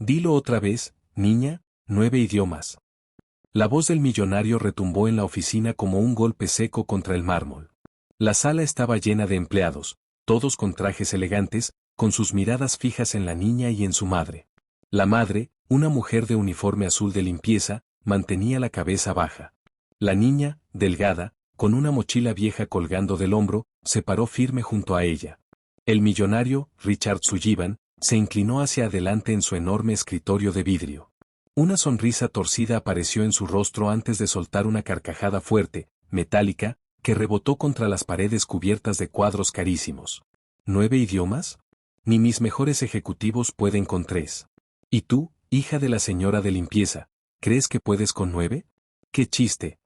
Dilo otra vez, niña, 9 idiomas. La voz del millonario retumbó en la oficina como un golpe seco contra el mármol. La sala estaba llena de empleados, todos con trajes elegantes, con sus miradas fijas en la niña y en su madre. La madre, una mujer de uniforme azul de limpieza, mantenía la cabeza baja. La niña, delgada, con una mochila vieja colgando del hombro, se paró firme junto a ella. El millonario, Richard Sullivan, se inclinó hacia adelante en su enorme escritorio de vidrio. Una sonrisa torcida apareció en su rostro antes de soltar una carcajada fuerte, metálica, que rebotó contra las paredes cubiertas de cuadros carísimos. ¿9 idiomas? Ni mis mejores ejecutivos pueden con 3. ¿Y tú, hija de la señora de limpieza, crees que puedes con 9? ¡Qué chiste!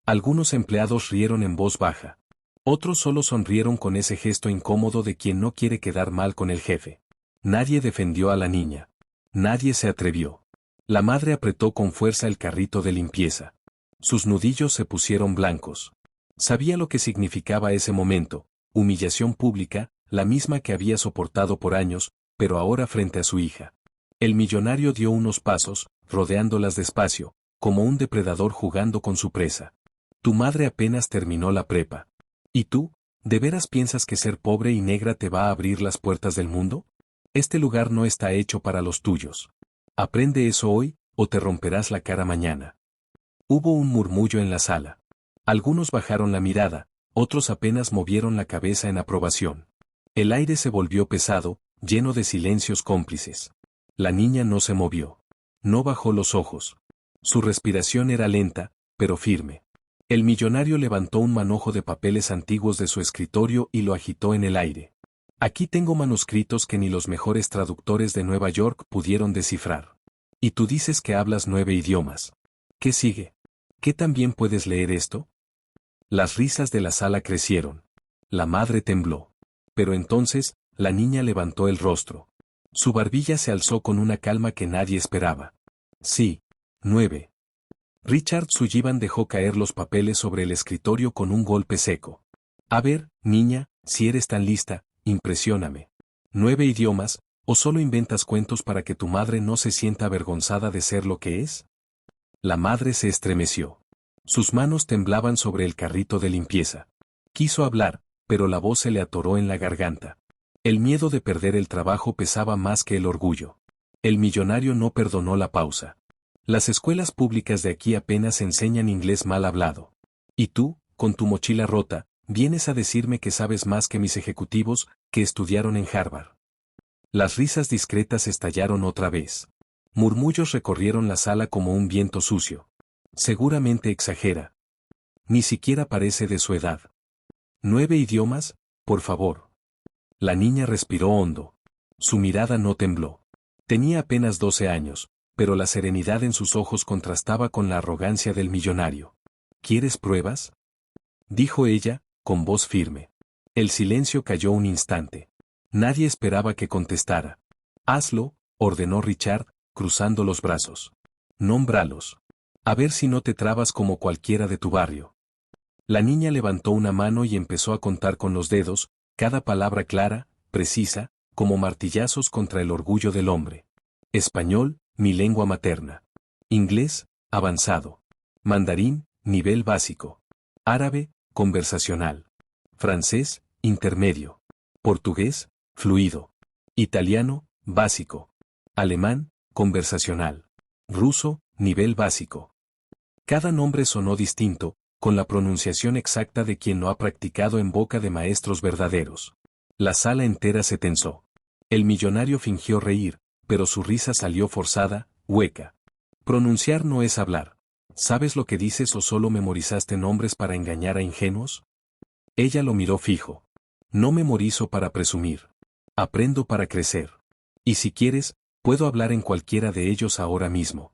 Algunos empleados rieron en voz baja. Otros solo sonrieron con ese gesto incómodo de quien no quiere quedar mal con el jefe. Nadie defendió a la niña. Nadie se atrevió. La madre apretó con fuerza el carrito de limpieza. Sus nudillos se pusieron blancos. Sabía lo que significaba ese momento, humillación pública, la misma que había soportado por años, pero ahora frente a su hija. El millonario dio unos pasos, rodeándolas despacio, como un depredador jugando con su presa. Tu madre apenas terminó la prepa. ¿Y tú, de veras piensas que ser pobre y negra te va a abrir las puertas del mundo? Este lugar no está hecho para los tuyos. Aprende eso hoy, o te romperás la cara mañana. Hubo un murmullo en la sala. Algunos bajaron la mirada, otros apenas movieron la cabeza en aprobación. El aire se volvió pesado, lleno de silencios cómplices. La niña no se movió. No bajó los ojos. Su respiración era lenta, pero firme. El millonario levantó un manojo de papeles antiguos de su escritorio y lo agitó en el aire. Aquí tengo manuscritos que ni los mejores traductores de Nueva York pudieron descifrar. Y tú dices que hablas 9 idiomas. ¿Qué sigue? ¿Qué también puedes leer esto? Las risas de la sala crecieron. La madre tembló. Pero entonces, la niña levantó el rostro. Su barbilla se alzó con una calma que nadie esperaba. Sí, 9. Richard Sullivan dejó caer los papeles sobre el escritorio con un golpe seco. A ver, niña, si eres tan lista, impresióname. 9 idiomas, ¿o solo inventas cuentos para que tu madre no se sienta avergonzada de ser lo que es? La madre se estremeció. Sus manos temblaban sobre el carrito de limpieza. Quiso hablar, pero la voz se le atoró en la garganta. El miedo de perder el trabajo pesaba más que el orgullo. El millonario no perdonó la pausa. Las escuelas públicas de aquí apenas enseñan inglés mal hablado. Y tú, con tu mochila rota, vienes a decirme que sabes más que mis ejecutivos, que estudiaron en Harvard. Las risas discretas estallaron otra vez. Murmullos recorrieron la sala como un viento sucio. Seguramente exagera. Ni siquiera parece de su edad. 9 idiomas, por favor. La niña respiró hondo. Su mirada no tembló. Tenía apenas 12 años, pero la serenidad en sus ojos contrastaba con la arrogancia del millonario. ¿Quieres pruebas?, dijo ella, con voz firme. El silencio cayó un instante. Nadie esperaba que contestara. Hazlo, ordenó Richard, cruzando los brazos. Nómbralos. A ver si no te trabas como cualquiera de tu barrio. La niña levantó una mano y empezó a contar con los dedos, cada palabra clara, precisa, como martillazos contra el orgullo del hombre. Español, mi lengua materna. Inglés, avanzado. Mandarín, nivel básico. Árabe, conversacional. Francés, intermedio. Portugués, fluido. Italiano, básico. Alemán, conversacional. Ruso, nivel básico. Cada nombre sonó distinto, con la pronunciación exacta de quien lo ha practicado en boca de maestros verdaderos. La sala entera se tensó. El millonario fingió reír, pero su risa salió forzada, hueca. Pronunciar no es hablar. ¿Sabes lo que dices o solo memorizaste nombres para engañar a ingenuos? Ella lo miró fijo. No memorizo para presumir. Aprendo para crecer. Y si quieres, puedo hablar en cualquiera de ellos ahora mismo.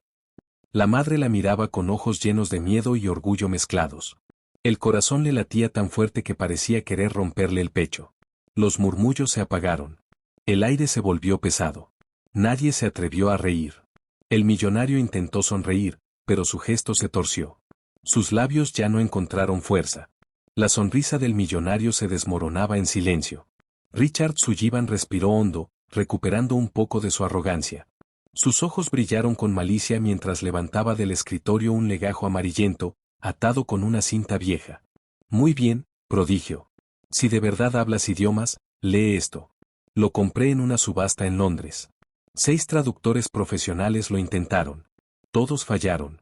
La madre la miraba con ojos llenos de miedo y orgullo mezclados. El corazón le latía tan fuerte que parecía querer romperle el pecho. Los murmullos se apagaron. El aire se volvió pesado. Nadie se atrevió a reír. El millonario intentó sonreír, pero su gesto se torció. Sus labios ya no encontraron fuerza. La sonrisa del millonario se desmoronaba en silencio. Richard Sullivan respiró hondo, recuperando un poco de su arrogancia. Sus ojos brillaron con malicia mientras levantaba del escritorio un legajo amarillento, atado con una cinta vieja. Muy bien, prodigio. Si de verdad hablas idiomas, lee esto. Lo compré en una subasta en Londres. 6 traductores profesionales lo intentaron. Todos fallaron.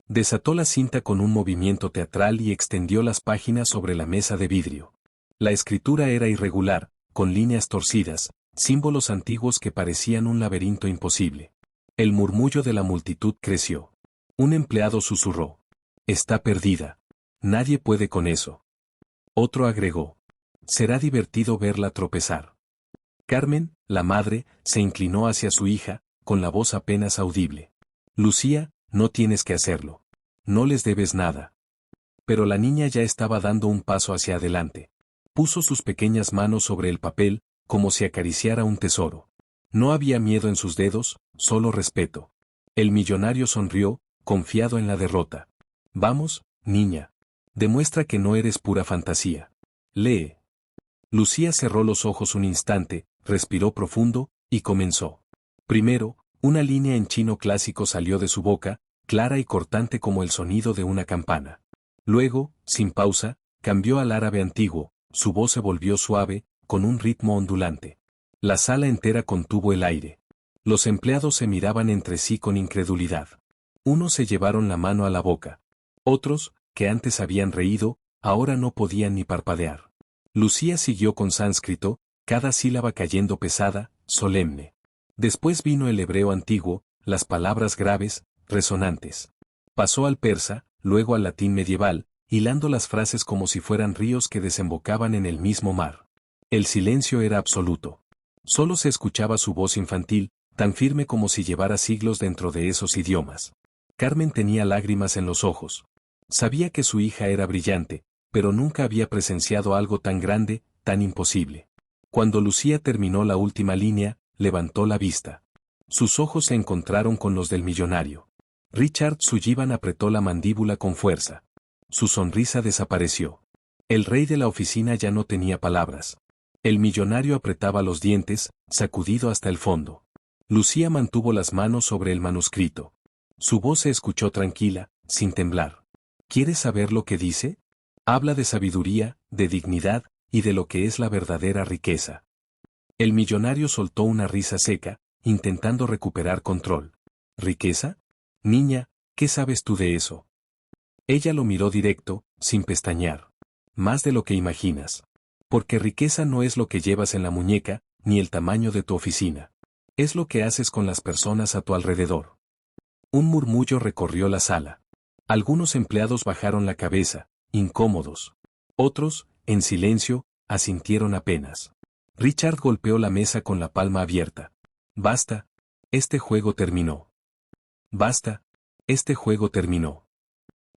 Desató la cinta con un movimiento teatral y extendió las páginas sobre la mesa de vidrio. La escritura era irregular, con líneas torcidas, símbolos antiguos que parecían un laberinto imposible. El murmullo de la multitud creció. Un empleado susurró. Está perdida. Nadie puede con eso. Otro agregó. Será divertido verla tropezar. Carmen, la madre, se inclinó hacia su hija, con la voz apenas audible. Lucía, no tienes que hacerlo. No les debes nada. Pero la niña ya estaba dando un paso hacia adelante. Puso sus pequeñas manos sobre el papel, como si acariciara un tesoro. No había miedo en sus dedos, solo respeto. El millonario sonrió, confiado en la derrota. Vamos, niña. Demuestra que no eres pura fantasía. Lee. Lucía cerró los ojos un instante, respiró profundo, y comenzó. Primero, una línea en chino clásico salió de su boca, clara y cortante como el sonido de una campana. Luego, sin pausa, cambió al árabe antiguo, su voz se volvió suave, con un ritmo ondulante. La sala entera contuvo el aire. Los empleados se miraban entre sí con incredulidad. Unos se llevaron la mano a la boca. Otros, que antes habían reído, ahora no podían ni parpadear. Lucía siguió con sánscrito, cada sílaba cayendo pesada, solemne. Después vino el hebreo antiguo, las palabras graves, resonantes. Pasó al persa, luego al latín medieval, hilando las frases como si fueran ríos que desembocaban en el mismo mar. El silencio era absoluto. Solo se escuchaba su voz infantil, tan firme como si llevara siglos dentro de esos idiomas. Carmen tenía lágrimas en los ojos. Sabía que su hija era brillante, pero nunca había presenciado algo tan grande, tan imposible. Cuando Lucía terminó la última línea, levantó la vista. Sus ojos se encontraron con los del millonario. Richard Sullivan apretó la mandíbula con fuerza. Su sonrisa desapareció. El rey de la oficina ya no tenía palabras. El millonario apretaba los dientes, sacudido hasta el fondo. Lucía mantuvo las manos sobre el manuscrito. Su voz se escuchó tranquila, sin temblar. ¿Quieres saber lo que dice? Habla de sabiduría, de dignidad, y de lo que es la verdadera riqueza. El millonario soltó una risa seca, intentando recuperar control. ¿Riqueza? Niña, ¿qué sabes tú de eso? Ella lo miró directo, sin pestañear. Más de lo que imaginas. Porque riqueza no es lo que llevas en la muñeca, ni el tamaño de tu oficina. Es lo que haces con las personas a tu alrededor. Un murmullo recorrió la sala. Algunos empleados bajaron la cabeza, incómodos. Otros, en silencio, asintieron apenas. Richard golpeó la mesa con la palma abierta. Basta. Este juego terminó. Basta. Este juego terminó.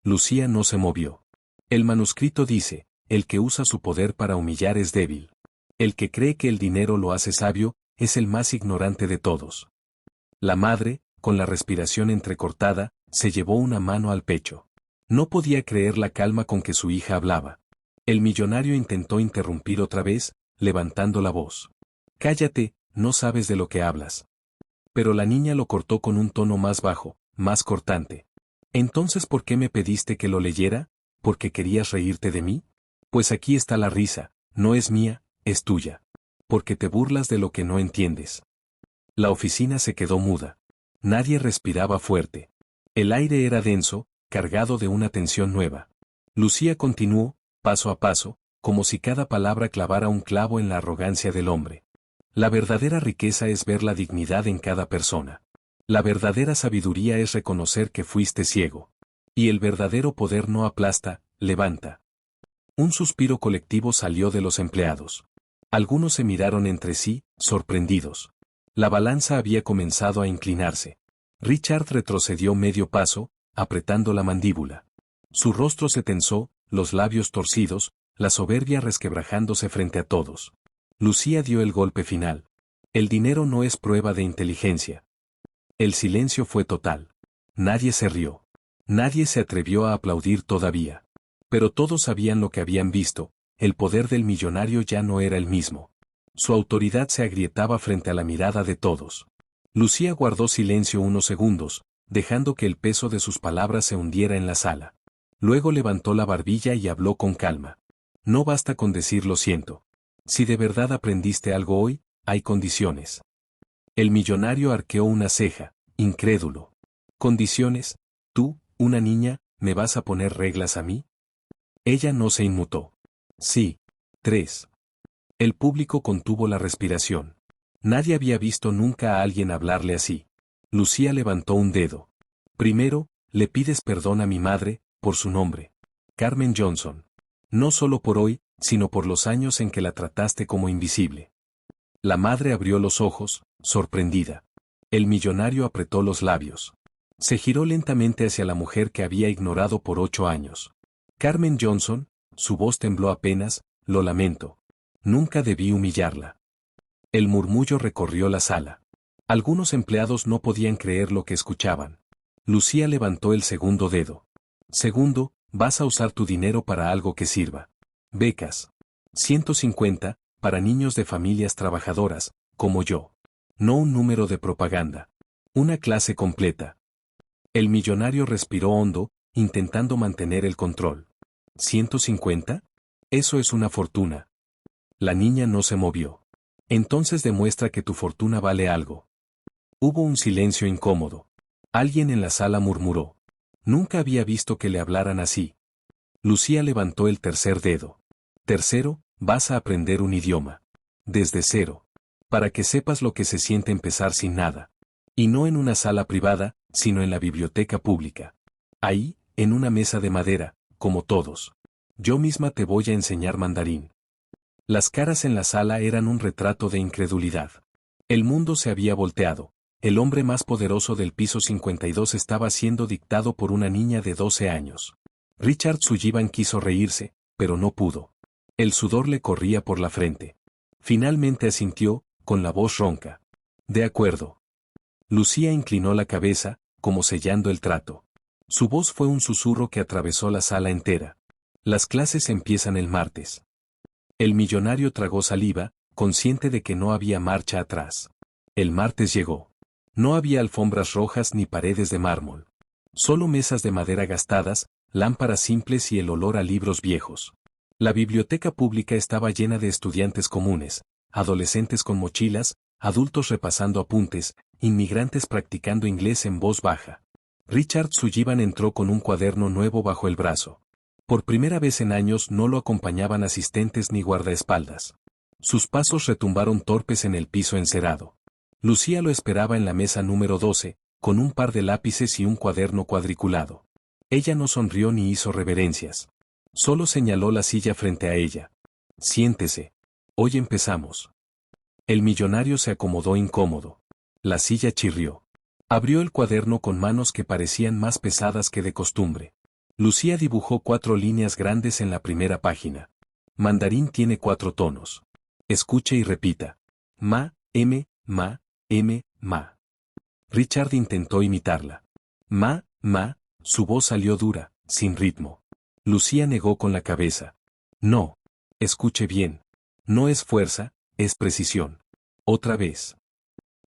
Lucía no se movió. El manuscrito dice, el que usa su poder para humillar es débil. El que cree que el dinero lo hace sabio, es el más ignorante de todos. La madre, con la respiración entrecortada, se llevó una mano al pecho. No podía creer la calma con que su hija hablaba. El millonario intentó interrumpir otra vez, levantando la voz. Cállate, no sabes de lo que hablas. Pero la niña lo cortó con un tono más bajo, más cortante. ¿Entonces por qué me pediste que lo leyera? ¿Porque querías reírte de mí? Pues aquí está la risa, no es mía, es tuya. Porque te burlas de lo que no entiendes. La oficina se quedó muda. Nadie respiraba fuerte. El aire era denso, cargado de una tensión nueva. Lucía continuó, paso a paso, como si cada palabra clavara un clavo en la arrogancia del hombre. La verdadera riqueza es ver la dignidad en cada persona. La verdadera sabiduría es reconocer que fuiste ciego. Y el verdadero poder no aplasta, levanta. Un suspiro colectivo salió de los empleados. Algunos se miraron entre sí, sorprendidos. La balanza había comenzado a inclinarse. Richard retrocedió medio paso, apretando la mandíbula. Su rostro se tensó, los labios torcidos, la soberbia resquebrajándose frente a todos. Lucía dio el golpe final. El dinero no es prueba de inteligencia. El silencio fue total. Nadie se rió. Nadie se atrevió a aplaudir todavía. Pero todos sabían lo que habían visto, el poder del millonario ya no era el mismo. Su autoridad se agrietaba frente a la mirada de todos. Lucía guardó silencio unos segundos, dejando que el peso de sus palabras se hundiera en la sala. Luego levantó la barbilla y habló con calma. No basta con decir lo siento. Si de verdad aprendiste algo hoy, hay condiciones. El millonario arqueó una ceja, incrédulo. ¿Condiciones? ¿Tú, una niña, me vas a poner reglas a mí? Ella no se inmutó. Sí. 3. El público contuvo la respiración. Nadie había visto nunca a alguien hablarle así. Lucía levantó un dedo. Primero, le pides perdón a mi madre, por su nombre. Carmen Johnson. No solo por hoy, sino por los años en que la trataste como invisible. La madre abrió los ojos, sorprendida. El millonario apretó los labios. Se giró lentamente hacia la mujer que había ignorado por 8 años. Carmen Johnson, su voz tembló apenas, lo lamento. Nunca debí humillarla. El murmullo recorrió la sala. Algunos empleados no podían creer lo que escuchaban. Lucía levantó el segundo dedo. Segundo, vas a usar tu dinero para algo que sirva. Becas. 150, para niños de familias trabajadoras, como yo. No un número de propaganda. Una clase completa. El millonario respiró hondo, intentando mantener el control. ¿150? Eso es una fortuna. La niña no se movió. Entonces demuestra que tu fortuna vale algo. Hubo un silencio incómodo. Alguien en la sala murmuró. Nunca había visto que le hablaran así. Lucía levantó el tercer dedo. Tercero, vas a aprender un idioma. Desde cero. Para que sepas lo que se siente empezar sin nada. Y no en una sala privada, sino en la biblioteca pública. Ahí, en una mesa de madera, como todos. Yo misma te voy a enseñar mandarín. Las caras en la sala eran un retrato de incredulidad. El mundo se había volteado. El hombre más poderoso del piso 52 estaba siendo dictado por una niña de 12 años. Richard Sullivan quiso reírse, pero no pudo. El sudor le corría por la frente. Finalmente asintió, con la voz ronca. De acuerdo. Lucía inclinó la cabeza, como sellando el trato. Su voz fue un susurro que atravesó la sala entera. Las clases empiezan el martes. El millonario tragó saliva, consciente de que no había marcha atrás. El martes llegó. No había alfombras rojas ni paredes de mármol. Solo mesas de madera gastadas, lámparas simples y el olor a libros viejos. La biblioteca pública estaba llena de estudiantes comunes, adolescentes con mochilas, adultos repasando apuntes, inmigrantes practicando inglés en voz baja. Richard Sullivan entró con un cuaderno nuevo bajo el brazo. Por primera vez en años no lo acompañaban asistentes ni guardaespaldas. Sus pasos retumbaron torpes en el piso encerado. Lucía lo esperaba en la mesa número 12, con un par de lápices y un cuaderno cuadriculado. Ella no sonrió ni hizo reverencias. Solo señaló la silla frente a ella. Siéntese. Hoy empezamos. El millonario se acomodó incómodo. La silla chirrió. Abrió el cuaderno con manos que parecían más pesadas que de costumbre. Lucía dibujó 4 líneas grandes en la primera página. Mandarín tiene 4 tonos. Escuche y repita. Ma, M, ma, M, ma. Richard intentó imitarla. Ma, su voz salió dura, sin ritmo. Lucía negó con la cabeza. No. Escuche bien. No es fuerza, es precisión. Otra vez.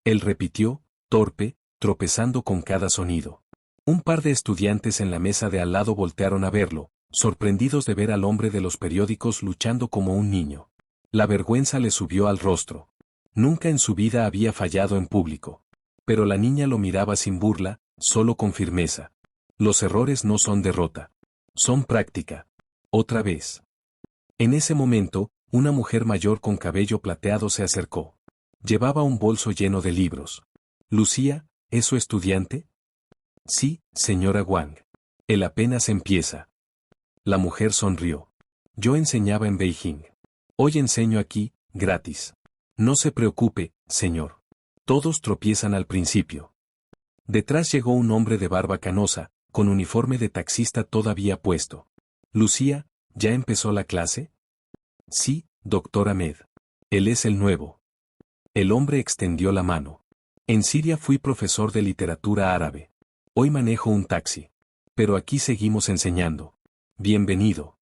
Él repitió, torpe, tropezando con cada sonido. Un par de estudiantes en la mesa de al lado voltearon a verlo, sorprendidos de ver al hombre de los periódicos luchando como un niño. La vergüenza le subió al rostro. Nunca en su vida había fallado en público. Pero la niña lo miraba sin burla, solo con firmeza. Los errores no son derrota. Son práctica. Otra vez. En ese momento, una mujer mayor con cabello plateado se acercó. Llevaba un bolso lleno de libros. Lucía, ¿es su estudiante? Sí, señora Wang. Él apenas empieza. La mujer sonrió. Yo enseñaba en Beijing. Hoy enseño aquí, gratis. No se preocupe, señor. Todos tropiezan al principio. Detrás llegó un hombre de barba canosa, con uniforme de taxista todavía puesto. Lucía, ¿ya empezó la clase? Sí, doctor Ahmed. Él es el nuevo. El hombre extendió la mano. En Siria fui profesor de literatura árabe. Hoy manejo un taxi. Pero aquí seguimos enseñando. Bienvenido.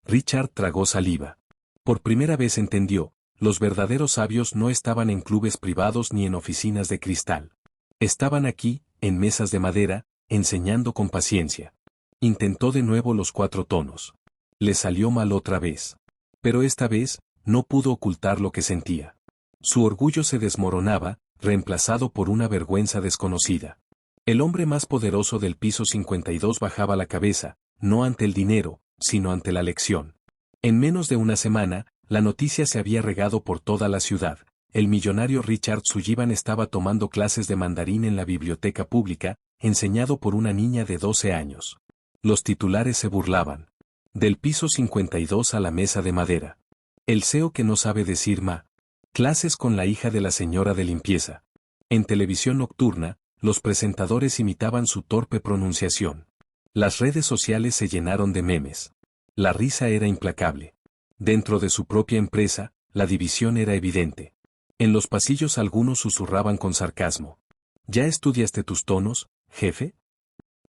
Richard tragó saliva. Por primera vez entendió, Los verdaderos sabios no estaban en clubes privados ni en oficinas de cristal. Estaban aquí, en mesas de madera, enseñando con paciencia. Intentó de nuevo los 4 tonos. Le salió mal otra vez. Pero esta vez, no pudo ocultar lo que sentía. Su orgullo se desmoronaba, reemplazado por una vergüenza desconocida. El hombre más poderoso del piso 52 bajaba la cabeza, no ante el dinero, sino ante la lección. En menos de una semana, la noticia se había regado por toda la ciudad. El millonario Richard Sullivan estaba tomando clases de mandarín en la biblioteca pública, enseñado por una niña de 12 años. Los titulares se burlaban. Del piso 52 a la mesa de madera. El CEO que no sabe decir ma. Clases con la hija de la señora de limpieza. En televisión nocturna, los presentadores imitaban su torpe pronunciación. Las redes sociales se llenaron de memes. La risa era implacable. Dentro de su propia empresa, la división era evidente. En los pasillos algunos susurraban con sarcasmo. ¿Ya estudiaste tus tonos, jefe?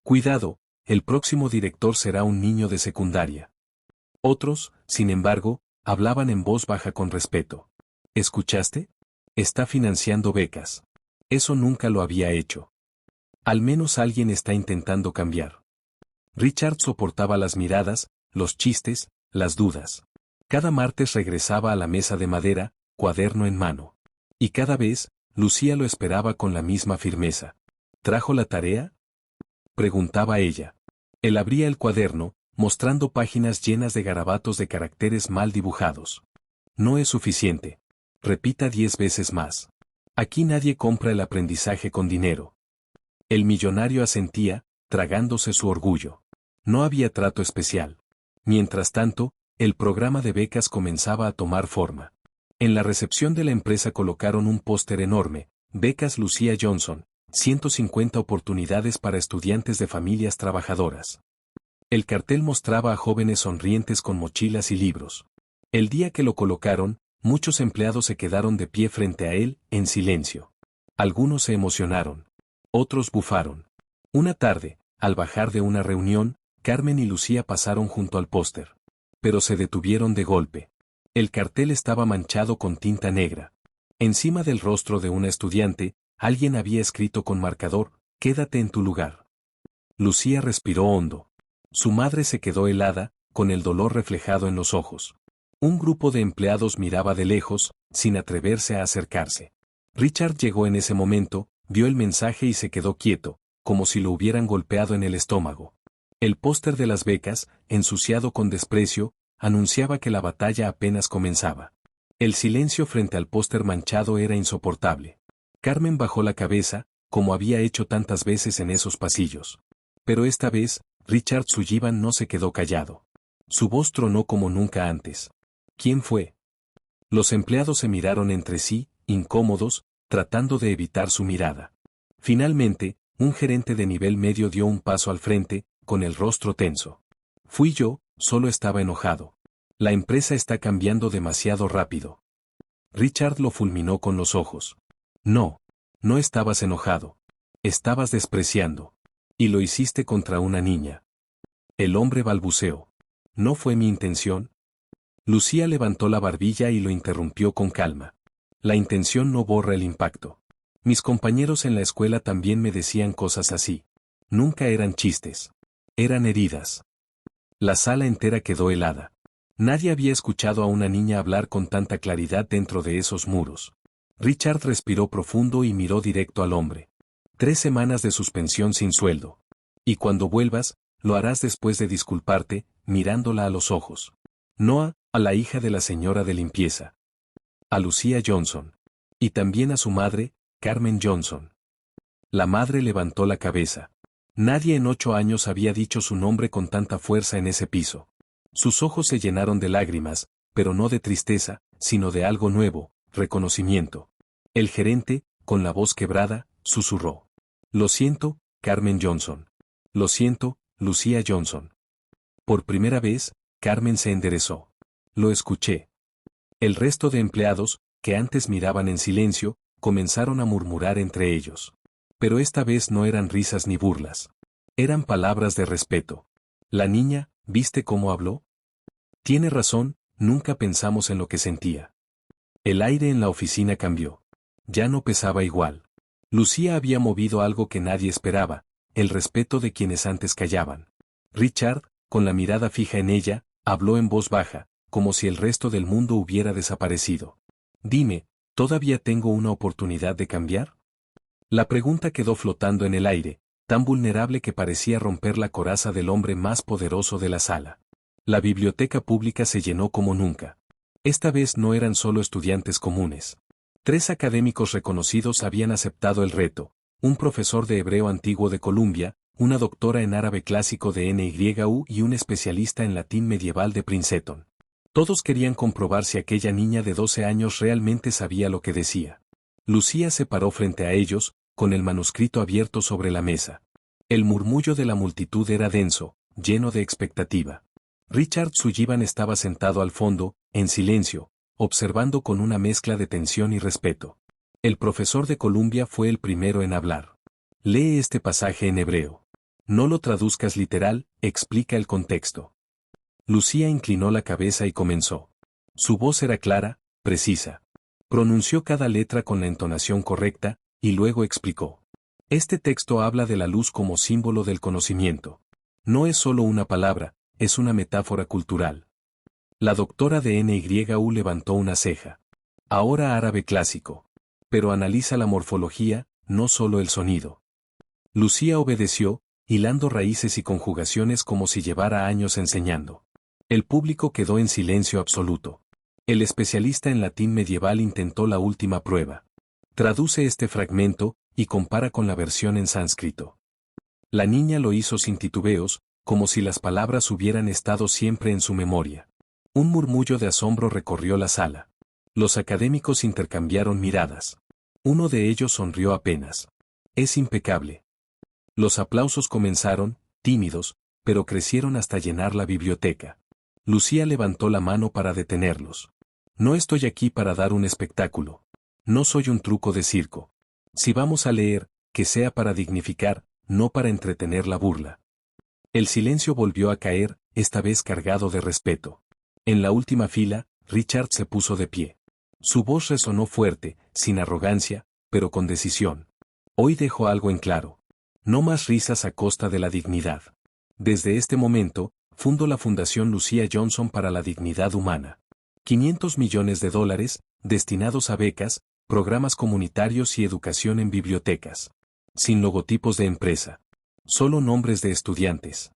Cuidado, el próximo director será un niño de secundaria. Otros, sin embargo, hablaban en voz baja con respeto. ¿Escuchaste? Está financiando becas. Eso nunca lo había hecho. Al menos alguien está intentando cambiar. Richard soportaba las miradas, los chistes, las dudas. Cada martes regresaba a la mesa de madera, cuaderno en mano. Y cada vez, Lucía lo esperaba con la misma firmeza. ¿Trajo la tarea?, preguntaba ella. Él abría el cuaderno, mostrando páginas llenas de garabatos de caracteres mal dibujados. No es suficiente. Repita 10 veces más. Aquí nadie compra el aprendizaje con dinero. El millonario asentía, tragándose su orgullo. No había trato especial. Mientras tanto, el programa de becas comenzaba a tomar forma. En la recepción de la empresa colocaron un póster enorme: Becas Lucía Johnson, 150 oportunidades para estudiantes de familias trabajadoras. El cartel mostraba a jóvenes sonrientes con mochilas y libros. El día que lo colocaron, muchos empleados se quedaron de pie frente a él, en silencio. Algunos se emocionaron. Otros bufaron. Una tarde, al bajar de una reunión, Carmen y Lucía pasaron junto al póster. Pero se detuvieron de golpe. El cartel estaba manchado con tinta negra. Encima del rostro de una estudiante, alguien había escrito con marcador: «Quédate en tu lugar». Lucía respiró hondo. Su madre se quedó helada, con el dolor reflejado en los ojos. Un grupo de empleados miraba de lejos, sin atreverse a acercarse. Richard llegó en ese momento, vio el mensaje y se quedó quieto, como si lo hubieran golpeado en el estómago. El póster de las becas, ensuciado con desprecio, anunciaba que la batalla apenas comenzaba. El silencio frente al póster manchado era insoportable. Carmen bajó la cabeza, como había hecho tantas veces en esos pasillos. Pero esta vez, Richard Sullivan no se quedó callado. Su voz tronó como nunca antes. ¿Quién fue? Los empleados se miraron entre sí, incómodos, tratando de evitar su mirada. Finalmente, un gerente de nivel medio dio un paso al frente, con el rostro tenso. Fui yo, solo estaba enojado. La empresa está cambiando demasiado rápido. Richard lo fulminó con los ojos. No, no estabas enojado. Estabas despreciando. Y lo hiciste contra una niña. El hombre balbuceó. ¿No fue mi intención? Lucía levantó la barbilla y lo interrumpió con calma. La intención no borra el impacto. Mis compañeros en la escuela también me decían cosas así. Nunca eran chistes. Eran heridas. La sala entera quedó helada. Nadie había escuchado a una niña hablar con tanta claridad dentro de esos muros. Richard respiró profundo y miró directo al hombre. 3 semanas de suspensión sin sueldo. Y cuando vuelvas, lo harás después de disculparte, mirándola a los ojos. No a la hija de la señora de limpieza. A Lucía Johnson. Y también a su madre, Carmen Johnson. La madre levantó la cabeza. Nadie en 8 años había dicho su nombre con tanta fuerza en ese piso. Sus ojos se llenaron de lágrimas, pero no de tristeza, sino de algo nuevo, reconocimiento. El gerente, con la voz quebrada, susurró. Lo siento, Carmen Johnson. Lo siento, Lucía Johnson. Por primera vez, Carmen se enderezó. Lo escuché. El resto de empleados, que antes miraban en silencio, comenzaron a murmurar entre ellos. Pero esta vez no eran risas ni burlas. Eran palabras de respeto. La niña, ¿viste cómo habló? Tiene razón, nunca pensamos en lo que sentía. El aire en la oficina cambió. Ya no pesaba igual. Lucía había movido algo que nadie esperaba, el respeto de quienes antes callaban. Richard, con la mirada fija en ella, habló en voz baja, como si el resto del mundo hubiera desaparecido. Dime, ¿todavía tengo una oportunidad de cambiar? La pregunta quedó flotando en el aire, tan vulnerable que parecía romper la coraza del hombre más poderoso de la sala. La biblioteca pública se llenó como nunca. Esta vez no eran solo estudiantes comunes. 3 académicos reconocidos habían aceptado el reto, un profesor de hebreo antiguo de Columbia, una doctora en árabe clásico de NYU y un especialista en latín medieval de Princeton. Todos querían comprobar si aquella niña de 12 años realmente sabía lo que decía. Lucía se paró frente a ellos, con el manuscrito abierto sobre la mesa. El murmullo de la multitud era denso, lleno de expectativa. Richard Sullivan estaba sentado al fondo, en silencio, observando con una mezcla de tensión y respeto. El profesor de Columbia fue el primero en hablar. Lee este pasaje en hebreo. No lo traduzcas literal, explica el contexto. Lucía inclinó la cabeza y comenzó. Su voz era clara, precisa. Pronunció cada letra con la entonación correcta, y luego explicó. Este texto habla de la luz como símbolo del conocimiento. No es solo una palabra, es una metáfora cultural. La doctora de NYU levantó una ceja. Ahora árabe clásico. Pero analiza la morfología, no solo el sonido. Lucía obedeció, hilando raíces y conjugaciones como si llevara años enseñando. El público quedó en silencio absoluto. El especialista en latín medieval intentó la última prueba. Traduce este fragmento, y compara con la versión en sánscrito. La niña lo hizo sin titubeos, como si las palabras hubieran estado siempre en su memoria. Un murmullo de asombro recorrió la sala. Los académicos intercambiaron miradas. Uno de ellos sonrió apenas. Es impecable. Los aplausos comenzaron, tímidos, pero crecieron hasta llenar la biblioteca. Lucía levantó la mano para detenerlos. No estoy aquí para dar un espectáculo. No soy un truco de circo. Si vamos a leer, que sea para dignificar, no para entretener la burla. El silencio volvió a caer, esta vez cargado de respeto. En la última fila, Richard se puso de pie. Su voz resonó fuerte, sin arrogancia, pero con decisión. Hoy dejo algo en claro. No más risas a costa de la dignidad. Desde este momento, fundo la Fundación Lucía Johnson para la Dignidad Humana. $500 millones, destinados a becas, programas comunitarios y educación en bibliotecas. Sin logotipos de empresa. Solo nombres de estudiantes.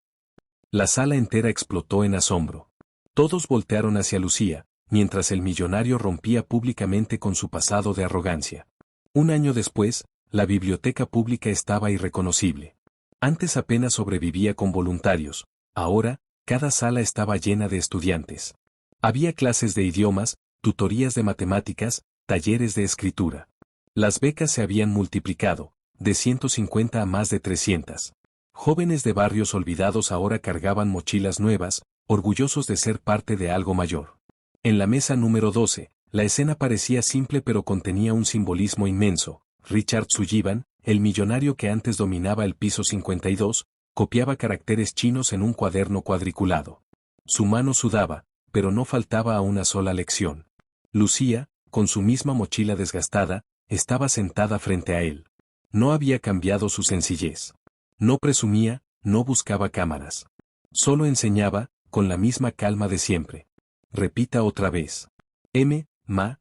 La sala entera explotó en asombro. Todos voltearon hacia Lucía, mientras el millonario rompía públicamente con su pasado de arrogancia. Un año después, la biblioteca pública estaba irreconocible. Antes apenas sobrevivía con voluntarios, ahora, cada sala estaba llena de estudiantes. Había clases de idiomas, tutorías de matemáticas, talleres de escritura. Las becas se habían multiplicado, de 150 a más de 300. Jóvenes de barrios olvidados ahora cargaban mochilas nuevas, orgullosos de ser parte de algo mayor. En la mesa número 12, la escena parecía simple pero contenía un simbolismo inmenso. Richard Sullivan, el millonario que antes dominaba el piso 52, copiaba caracteres chinos en un cuaderno cuadriculado. Su mano sudaba, pero no faltaba a una sola lección. Lucía, con su misma mochila desgastada, estaba sentada frente a él. No había cambiado su sencillez. No presumía, no buscaba cámaras. Solo enseñaba, con la misma calma de siempre. Repita otra vez. M, ma,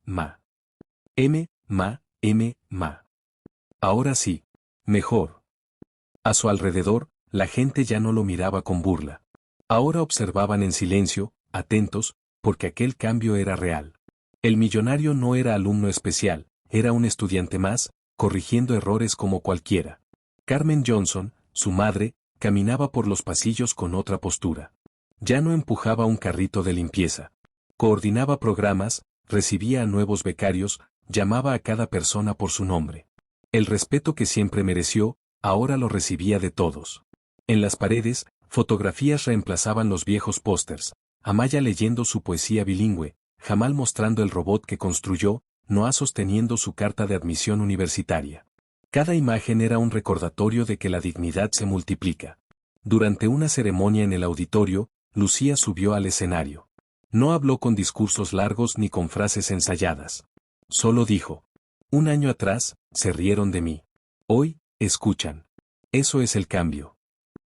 ma. M, ma. Ahora sí. Mejor. A su alrededor, la gente ya no lo miraba con burla. Ahora observaban en silencio, atentos, porque aquel cambio era real. El millonario no era alumno especial, era un estudiante más, corrigiendo errores como cualquiera. Carmen Johnson, su madre, caminaba por los pasillos con otra postura. Ya no empujaba un carrito de limpieza. Coordinaba programas, recibía a nuevos becarios, llamaba a cada persona por su nombre. El respeto que siempre mereció, ahora lo recibía de todos. En las paredes, fotografías reemplazaban los viejos pósters. Amaya leyendo su poesía bilingüe, Jamal mostrando el robot que construyó, Noah sosteniendo su carta de admisión universitaria. Cada imagen era un recordatorio de que la dignidad se multiplica. Durante una ceremonia en el auditorio, Lucía subió al escenario. No habló con discursos largos ni con frases ensayadas. Solo dijo: un año atrás, se rieron de mí. Hoy, escuchan. Eso es el cambio.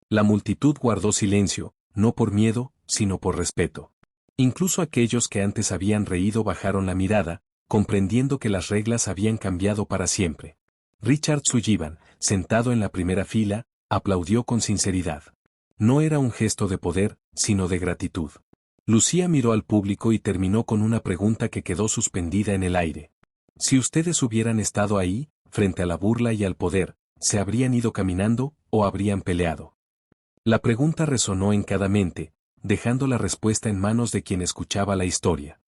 La multitud guardó silencio, no por miedo, sino por respeto. Incluso aquellos que antes habían reído bajaron la mirada, comprendiendo que las reglas habían cambiado para siempre. Richard Sullivan, sentado en la primera fila, aplaudió con sinceridad. No era un gesto de poder, sino de gratitud. Lucía miró al público y terminó con una pregunta que quedó suspendida en el aire. Si ustedes hubieran estado ahí, frente a la burla y al poder, ¿se habrían ido caminando, o habrían peleado? La pregunta resonó en cada mente, dejando la respuesta en manos de quien escuchaba la historia.